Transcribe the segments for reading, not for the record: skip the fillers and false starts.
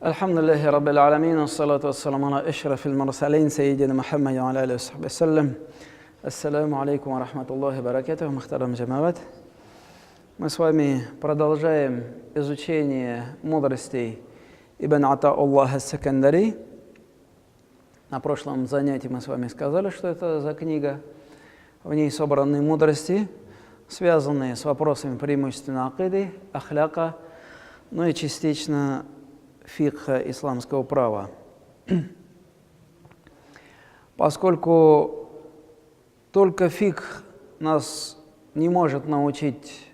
Alhamdulillahi Rabbil Alameen, wassalatu wassalamu ala ashrafil mursalin, sayyidina Muhammad wa ala alihi wa sahbihi sallam. Ассаламу алейкум ва рахматуллахи ва баракатуху, мухтарам джамават. Мы с вами продолжаем изучение мудростей Ибн Ата-Аллах ас-Сакандари. На прошлом занятии мы с вами сказали, что это за книга. В ней собраны мудрости, связанные с вопросами преимущественно акиды, ахляка, ну и частично фикха исламского права. Поскольку только фикх нас не может научить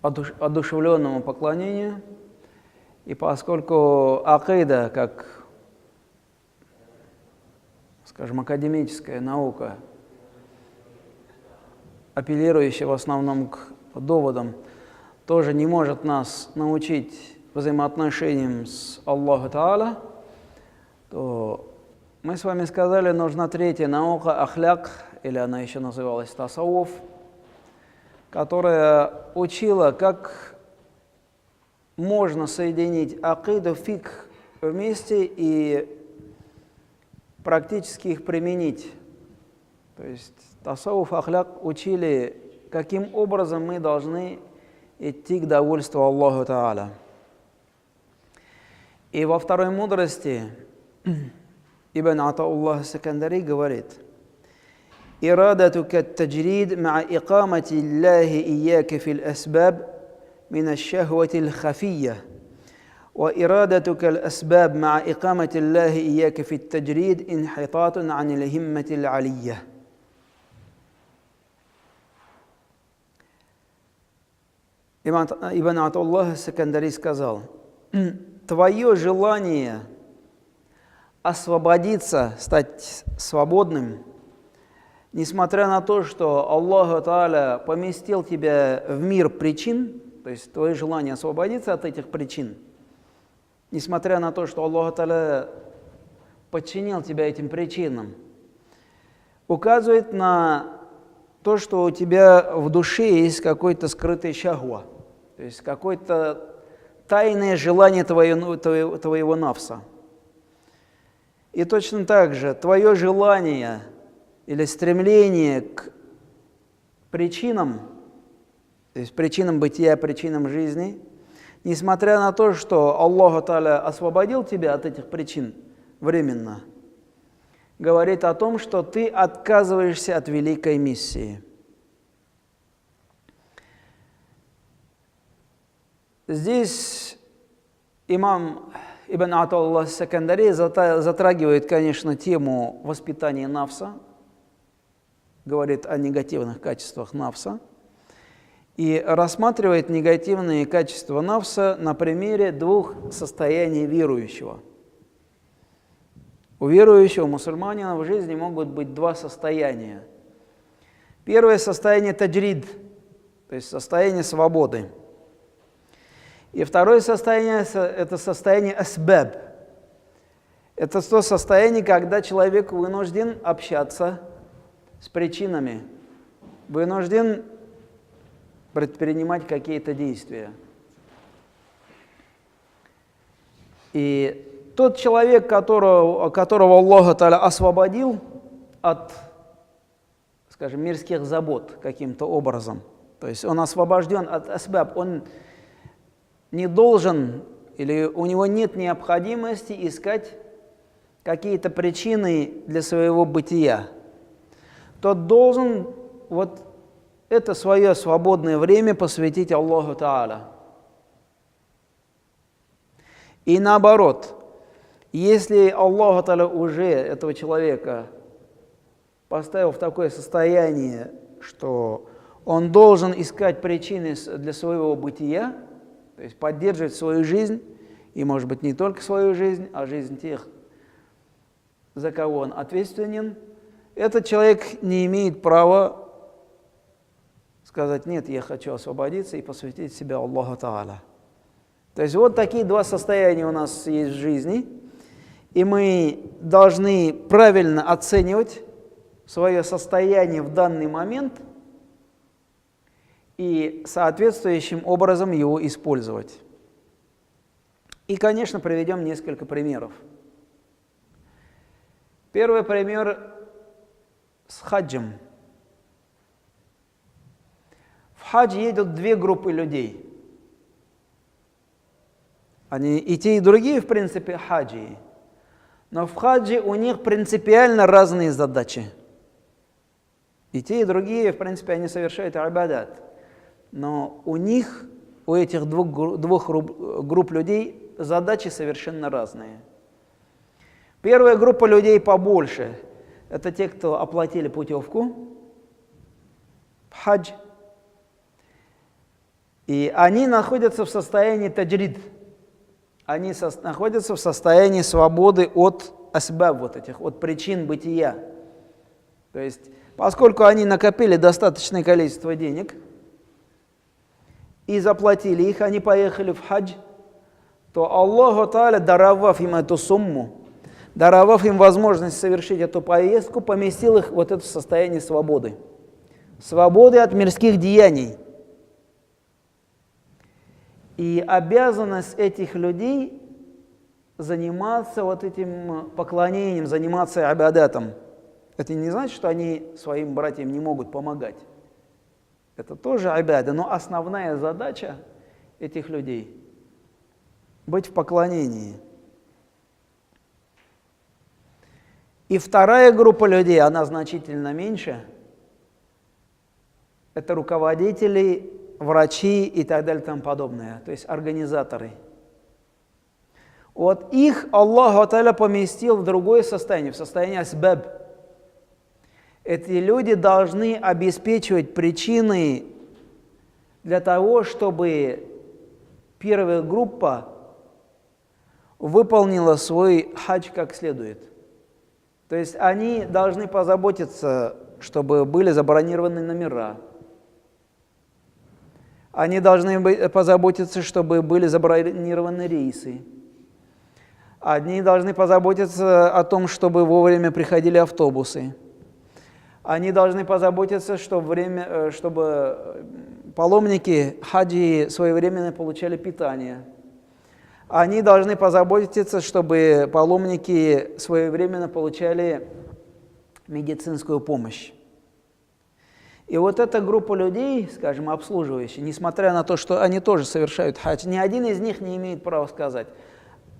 одушевленному поклонению, и поскольку акида, как, скажем, академическая наука, апеллирующая в основном к доводам, тоже не может нас научить взаимоотношениям с Аллаху Та'аля, то мы с вами сказали, нужна третья наука, ахляк, или она еще называлась тасауф, которая учила, как можно соединить акиду, фикх вместе и практически их применить. То есть тасауф, ахляк учили, каким образом мы должны идти к довольству Аллаху Та'аля. И во второй мудрости Ибн Ата-Аллах ас-Сакандари говорит: «Ирадатука ат-таджрид ма'a икамати Аллахи ияка фил асбаб мин аш-шахвати ал-хафийя, ва ирадатука ал-асбаб ма'a икамати Аллахи ияка фит таджрид инхитатун ан ал-химмати ал-алийя». Ибн Ата-Аллах ас-Сакандари сказал: твое желание освободиться, стать свободным, несмотря на то, что Аллах Та'аля поместил тебя в мир причин, то есть твое желание освободиться от этих причин, несмотря на то, что Аллах Та'аля подчинил тебя этим причинам, указывает на то, что у тебя в душе есть какой-то скрытый шахва, то есть какое-то тайное желание твоего нафса. И точно так же твое желание или стремление к причинам, то есть причинам бытия, причинам жизни, несмотря на то, что Аллах Та'аля освободил тебя от этих причин временно, говорит о том, что ты отказываешься от великой миссии. Здесь имам Ибн Ата-Аллах ас-Сакандари затрагивает, конечно, тему воспитания нафса, говорит о негативных качествах нафса и рассматривает негативные качества нафса на примере двух состояний верующего. У верующего мусульманина в жизни могут быть два состояния. Первое состояние таджрид, то есть состояние свободы. И второе состояние – это состояние асбаб. Это то состояние, когда человек вынужден общаться с причинами, вынужден предпринимать какие-то действия. И тот человек, которого Аллах Та'аля освободил от, скажем, мирских забот каким-то образом, то есть он освобожден от асбаб, он не должен или у него нет необходимости искать какие-то причины для своего бытия, тот должен вот это свое свободное время посвятить Аллаху Та'аля. И наоборот, если Аллах Та'аля уже этого человека поставил в такое состояние, что он должен искать причины для своего бытия, то есть поддерживать свою жизнь, и, может быть, не только свою жизнь, а жизнь тех, за кого он ответственен, этот человек не имеет права сказать: нет, я хочу освободиться и посвятить себя Аллаху Та'аля. То есть вот такие два состояния у нас есть в жизни, и мы должны правильно оценивать свое состояние в данный момент и соответствующим образом его использовать. И, конечно, приведем несколько примеров. Первый пример с хаджем. В хадж едут две группы людей. Они и те, и другие, в принципе, хаджи. Но в хаджи у них принципиально разные задачи. И те, и другие, в принципе, они совершают ибадат. Но у них, у этих двух групп людей, задачи совершенно разные. Первая группа людей побольше – это те, кто оплатили путевку в хадж. И они находятся в состоянии таджрид. Они находятся в состоянии свободы от асбаб, вот этих, от причин бытия. То есть, поскольку они накопили достаточное количество денег и заплатили их, они поехали в хадж, то Аллаху Тааля, даровав им эту сумму, даровав им возможность совершить эту поездку, поместил их вот это в состояние свободы. Свободы от мирских деяний. И обязанность этих людей заниматься вот этим поклонением, заниматься ибадатом. Это не значит, что они своим братьям не могут помогать. Это тоже ибада, но основная задача этих людей – быть в поклонении. И вторая группа людей, она значительно меньше. Это руководители, врачи и так далее и тому подобное, то есть организаторы. Вот их Аллах Тааля поместил в другое состояние, в состояние асбаб. Эти люди должны обеспечивать причины для того, чтобы первая группа выполнила свой хадж как следует. То есть они должны позаботиться, чтобы были забронированы номера. Они должны позаботиться, чтобы были забронированы рейсы. Они должны позаботиться о том, чтобы вовремя приходили автобусы. Они должны позаботиться, чтобы паломники хаджи своевременно получали питание. Они должны позаботиться, чтобы паломники своевременно получали медицинскую помощь. И вот эта группа людей, скажем, обслуживающие, несмотря на то, что они тоже совершают хадж, ни один из них не имеет права сказать: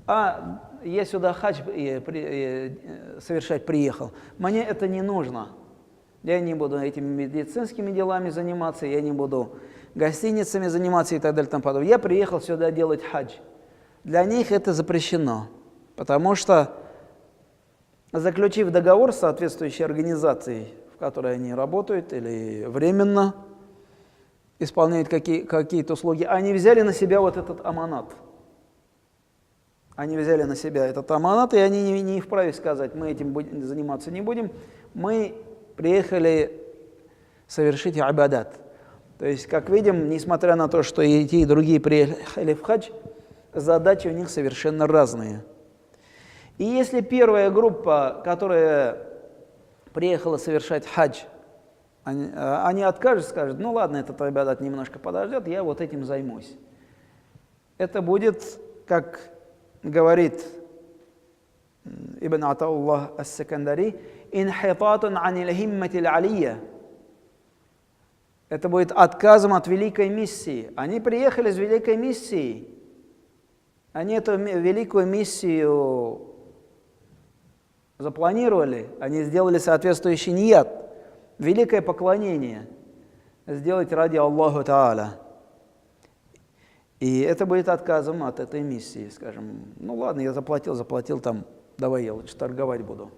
я сюда хадж совершать приехал, мне это не нужно. Я не буду этими медицинскими делами заниматься, я не буду гостиницами заниматься и так далее и тому подобное. Я приехал сюда делать хадж. Для них это запрещено, потому что, заключив договор с соответствующей организацией, в которой они работают или временно исполняют какие-то услуги, они взяли на себя вот этот аманат. Они взяли на себя этот аманат, и они не вправе сказать: мы этим заниматься не будем, мы приехали совершить ибадат. То есть, как видим, несмотря на то, что и те, и другие приехали в хадж, задачи у них совершенно разные. И если первая группа, которая приехала совершать хадж, они откажут, скажут: ну ладно, этот ибадат немножко подождет, я вот этим займусь. Это будет, как говорит Ибн Атауллах ас-Сакандари, инхитатун анил химматил алия. Это будет отказом от великой миссии. Они приехали с великой миссией. Они эту великую миссию запланировали, они сделали соответствующий ният, великое поклонение сделать ради Аллаху Тааля. И это будет отказом от этой миссии, скажем: ну ладно, я заплатил там, давай я лучше торговать буду.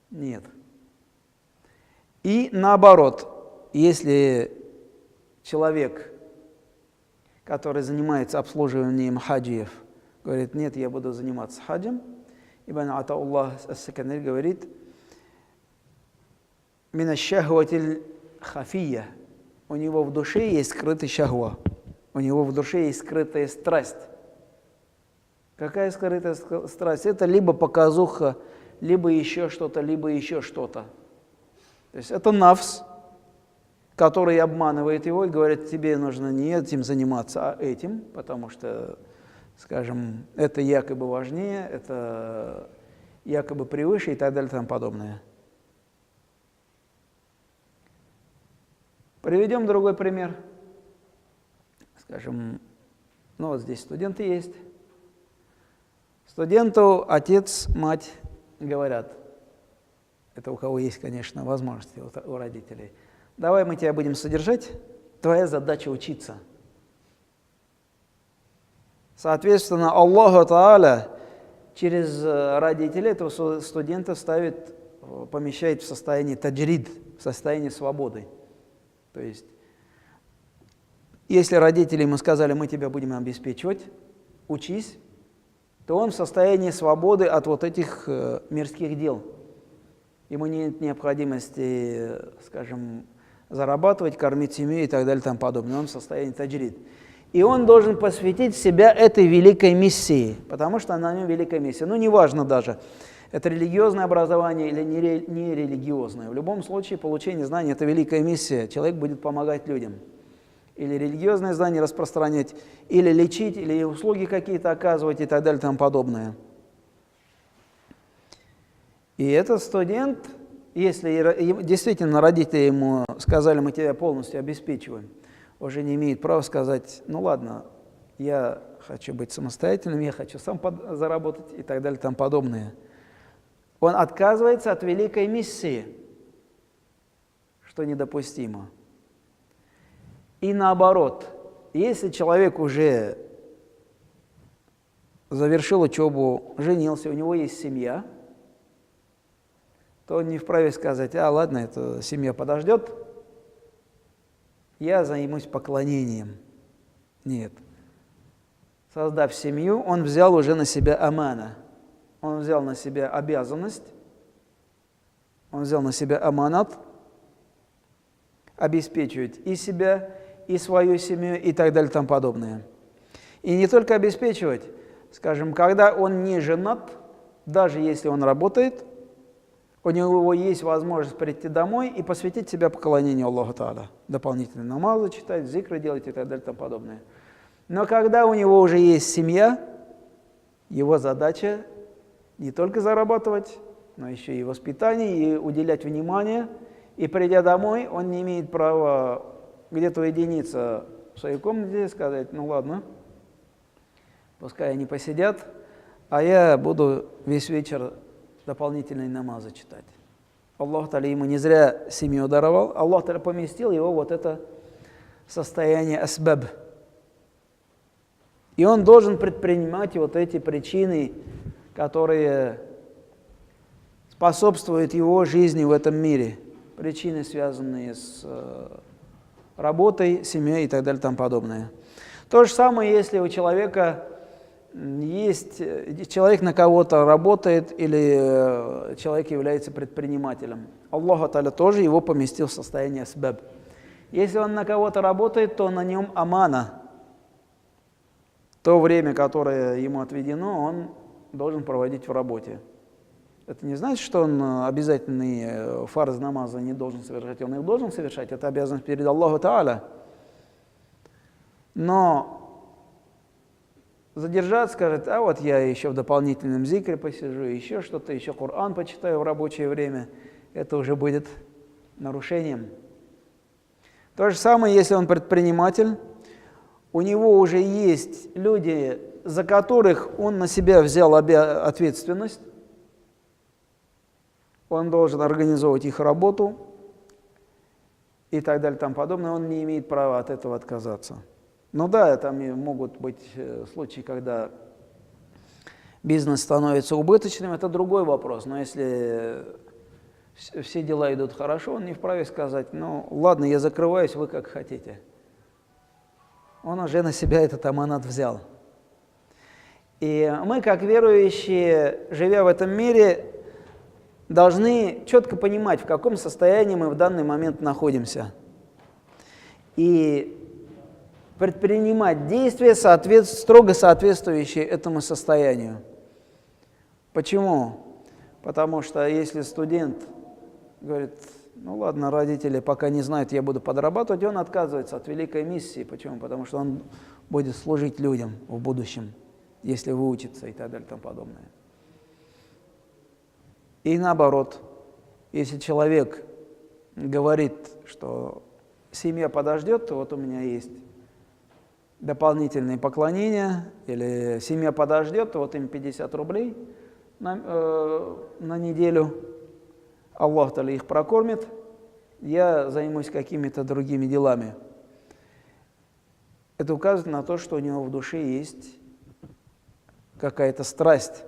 Нет. И наоборот, если человек, который занимается обслуживанием хаджиев, говорит: нет, я буду заниматься хаджем, Ибн Атауллах ас-Сакандари говорит: мина шахватиль хафия. У него в душе есть скрытый шахва. У него в душе есть скрытая страсть. Какая скрытая страсть? Это либо показуха, либо еще что-то, либо еще что-то. То есть это нафс, который обманывает его и говорит, тебе нужно не этим заниматься, а этим, потому что, скажем, это якобы важнее, это якобы превыше и так далее и тому подобное. Приведем другой пример. Скажем, ну вот здесь студенты есть. Студенту отец, мать говорят, это у кого есть, конечно, возможности у родителей, давай мы тебя будем содержать, твоя задача учиться. Соответственно, Аллаху Тааля через родителей этого студента помещает в состояние таджрид, в состояние свободы. То есть, если родители ему сказали, мы тебя будем обеспечивать, учись, то он в состоянии свободы от вот этих мирских дел. Ему нет необходимости, скажем, зарабатывать, кормить семью и так далее и тому подобное. Он в состоянии таджрид. И он должен посвятить себя этой великой миссии, потому что на нем великая миссия. Ну, неважно даже, это религиозное образование или не религиозное. В любом случае, получение знаний – это великая миссия. Человек будет помогать людям. Или религиозные знания распространять, или лечить, или услуги какие-то оказывать и так далее и тому подобное. И этот студент, если действительно родители ему сказали, мы тебя полностью обеспечиваем, уже не имеет права сказать, ну ладно, я хочу быть самостоятельным, я хочу сам заработать и так далее и тому подобное. Он отказывается от великой миссии, что недопустимо. И наоборот, если человек уже завершил учебу, женился, у него есть семья, то он не вправе сказать, а ладно, эта семья подождет, я займусь поклонением. Нет. Создав семью, он взял уже на себя амана, он взял на себя обязанность, он взял на себя аманат, обеспечивать и себя, и свою семью, и так далее, и тому подобное. И не только обеспечивать, скажем, когда он не женат, даже если он работает, у него есть возможность прийти домой и посвятить себя поклонению Аллаху Тааля, дополнительные намазы читать, зикры делать и так далее, и тому подобное. Но когда у него уже есть семья, его задача не только зарабатывать, но еще и воспитание, и уделять внимание, и придя домой, он не имеет права где-то уединиться в своей комнате и сказать, ну ладно, пускай они посидят, а я буду весь вечер дополнительные намазы читать. Аллах Та'аля ему не зря семью даровал, Аллах Та'аля поместил его вот это состояние асбаб. И он должен предпринимать вот эти причины, которые способствуют его жизни в этом мире. Причины, связанные с работой, семьей и так далее и тому подобное. То же самое, если у человека есть, человек на кого-то работает или человек является предпринимателем. Аллах Та'аля тоже его поместил в состояние асбаб. Если он на кого-то работает, то на нем амана. То время, которое ему отведено, он должен проводить в работе. Это не значит, что он обязательный фарз намаза не должен совершать, он их должен совершать, это обязанность перед Аллаху Та'аля. Но задержаться, скажет, а вот я еще в дополнительном зикре посижу, еще что-то, еще Коран почитаю в рабочее время, это уже будет нарушением. То же самое, если он предприниматель, у него уже есть люди, за которых он на себя взял ответственность, он должен организовывать их работу и так далее и тому подобное, он не имеет права от этого отказаться. Ну да, там могут быть случаи, когда бизнес становится убыточным, это другой вопрос, но если все дела идут хорошо, он не вправе сказать, ну ладно, я закрываюсь, вы как хотите. Он уже на себя этот аманат взял. И мы, как верующие, живя в этом мире, должны четко понимать, в каком состоянии мы в данный момент находимся. И предпринимать действия, строго соответствующие этому состоянию. Почему? Потому что если студент говорит, Ну ладно, родители пока не знают, я буду подрабатывать, он отказывается от великой миссии. Почему? Потому что он будет служить людям в будущем, если выучится и так далее и тому подобное. И наоборот, если человек говорит, что семья подождет, то вот у меня есть дополнительные поклонения, или семья подождет, то вот им 50 рублей на неделю, Аллах их прокормит, я займусь какими-то другими делами. Это указывает на то, что у него в душе есть какая-то страсть.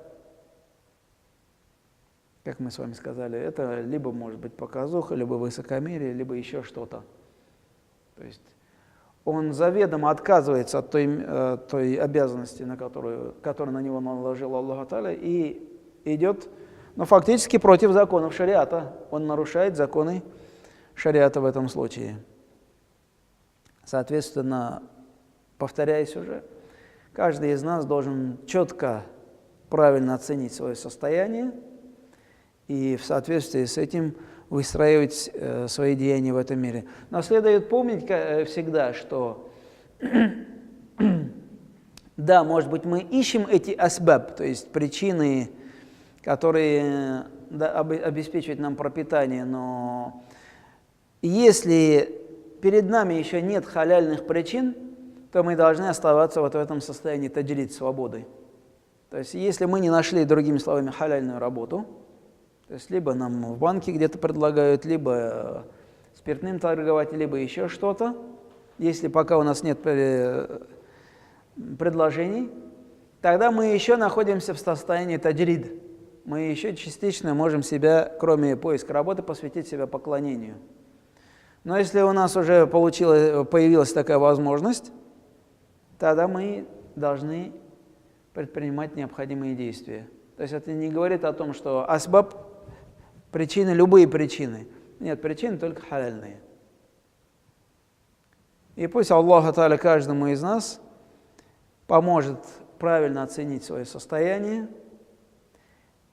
Как мы с вами сказали, это либо может быть показуха, либо высокомерие, либо еще что-то. То есть он заведомо отказывается от той обязанности, которую на него наложил Аллах Та'аля, и идет, фактически против законов шариата. Он нарушает законы шариата в этом случае. Соответственно, повторяясь уже, каждый из нас должен четко, правильно оценить свое состояние и в соответствии с этим выстраивать свои деяния в этом мире. Но следует помнить всегда, что да, может быть, мы ищем эти асбаб, то есть причины, которые обеспечивают нам пропитание, но если перед нами еще нет халяльных причин, то мы должны оставаться вот в этом состоянии таджрид, свободы. То есть если мы не нашли, другими словами, халяльную работу, то есть либо нам в банке где-то предлагают, либо спиртным торговать, либо еще что-то. Если пока у нас нет предложений, тогда мы еще находимся в состоянии таджрид. Мы еще частично можем себя, кроме поиска работы, посвятить себя поклонению. Но если у нас уже появилась такая возможность, тогда мы должны предпринимать необходимые действия. То есть это не говорит о том, что асбаб, причины, любые причины. Нет, причины только халяльные. И пусть Аллах Та'аля каждому из нас поможет правильно оценить свое состояние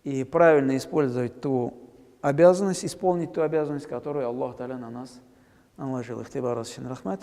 и правильно использовать ту обязанность, исполнить ту обязанность, которую Аллах Та'аля на нас наложил. Ихтибар ас-син рахмат.